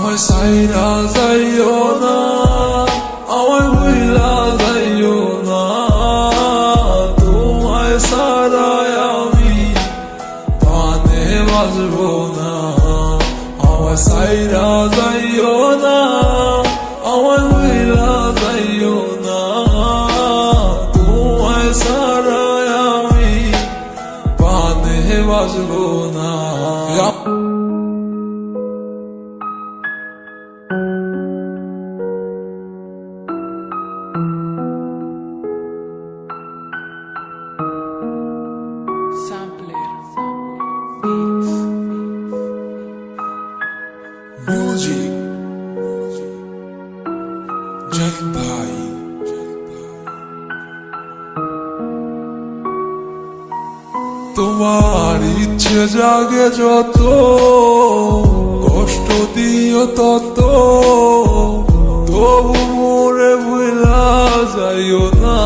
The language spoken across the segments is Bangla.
আমায় সাইরা যাইও না, আমায় ভুইলা যাইও না, তোমায় ছাড়াই আমি প্রাণে বাঁচবো না। আমায় সাইরা যাইও না, আমায় ভুইলা যাইও না, তোমায় ছাড়াই আমি প্রাণে বাঁচবো না। Music, Jai Bhai. তোমার ইচ্ছে জাগে যত, কষ্ট দিও তত, তবু মোরে ভুলা যাইও না।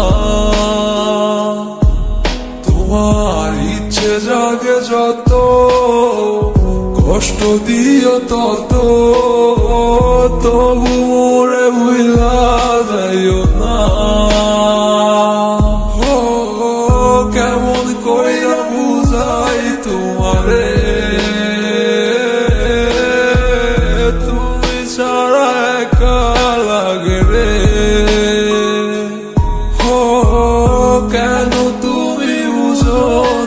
তোমার ইচ্ছে জাগে যত, কষ্ট দিও তত, তবু মোরে ভুলা যাইও না। ও কেমন কইরা বুঝাই তোমারে, তুমি ছাড়া একা লাগে রে। ও কেন তুমি বুঝো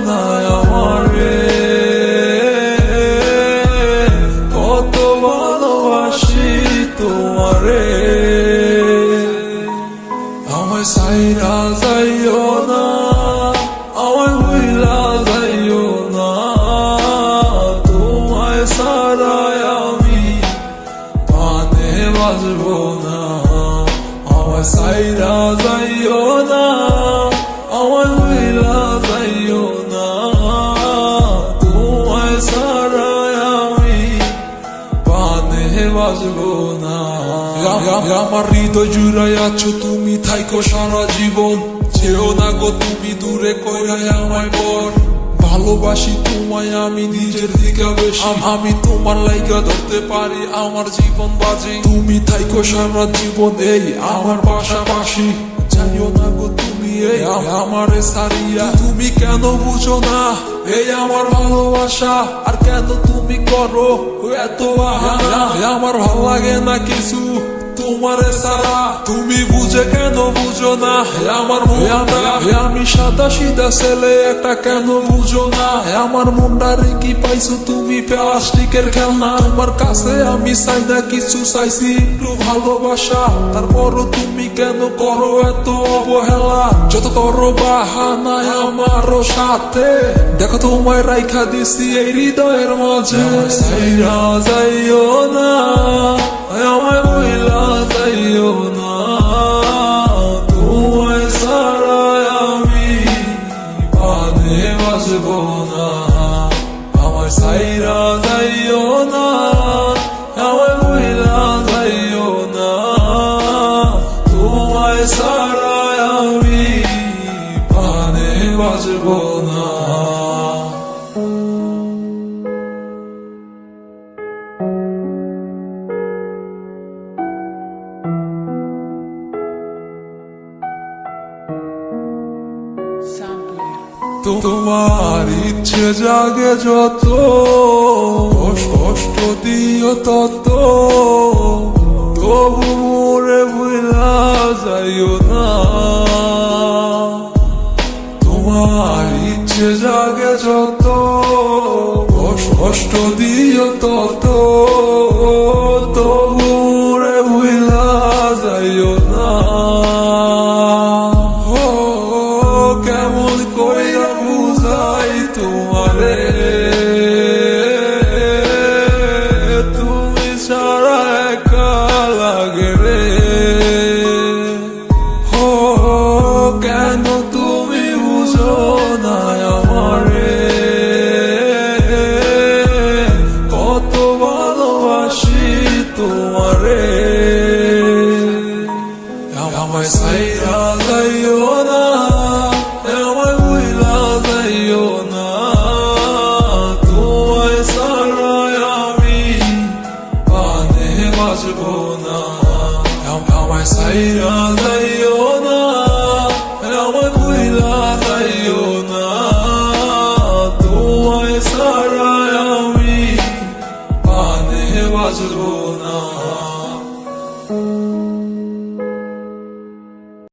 না আমারে, কত ভালোবাসি তোমারে। আমায় সাইরা যাইও না, আমায় ভুইলা যাইও না, তোমায় ছাড়াই আমি প্রাণে বাঁচবো না। আমায় সাইরা যাইও না, আমায় ভুইলা যাইও না, তোমায় ছাড়াই আমি প্রাণে বাঁচবো না। আমার হৃদয় জুড়াই আছো তুমি, থাইকো সারা জীবন, যেও না গো তুমি দূরে কইরাই আমায় বর। ভালোবাসি তোমায় আমি নিজের দিকে বেশি, আমি তোমার লাইগা ধরতে পারি আমার জীবন বাজি। তুমি থাইকো সারা জীবন এই আমার পাশাপাশি, জানিও না গো তুমি এই আমারে সারিয়া। তুমি কেন বুঝো না এই আমার ভালোবাসা, আর কেন তুমি করো এত বাহানা। আমার ভাল লাগে না কিছু তোমারে সারা, তুমি বুঝে কেন বুঝো না আমার মনটা। আমি সাদা সিধা ছেলে একটা, কেন বুঝো না আমার মনটারে কি পাইছো তুমি প্লাস্টিকের খেলনা। তোমার কাছে আমি চাই না কিছু, চাইছি একটু ভালোবাসা, তারপরও তুমি কেন করো এত অবহেলা। যত করো বাহানা আমারও সাথে, দেখো তোমায় রাইখা দিছি এই হৃদয়ের মাঝে। সাইরা যাইও না, আমায় ভুইলা যাইও না, তোমায় ছাড়াই আমি প্রাণে বাঁচবো না। আমায় সাইরা যাইও না, আমায় ভুইলা যাইও না, তোমায় ছাড়াই আমি প্রাণে বাঁচবো না। তোমার ইচ্ছে জাগে যত, কষ্ট দিও তত, তবু মোরে ভুলা যাইও না। তোমার ইচ্ছে জাগে যত, কষ্ট দিও তত, তবু মোরে ভুলা যাইও না। কেমন কইরা বুঝাই তোমারে, তুমি ছাড়া একা লাগে রে। ও কেন তুমি বুঝো না আমারে, কত ভালোবাসি তোমারে। আমায় সাইরা যাইও না, আমায় ভুইলা যাইও না, তোমায় ছাড়াই আমি প্রাণে বাঁচবো না। আমায় সাইরা যাইও না, আমায় ভুইলা যাইও না, তোমায় ছাড়া আমি প্রাণে বাঁচবো না।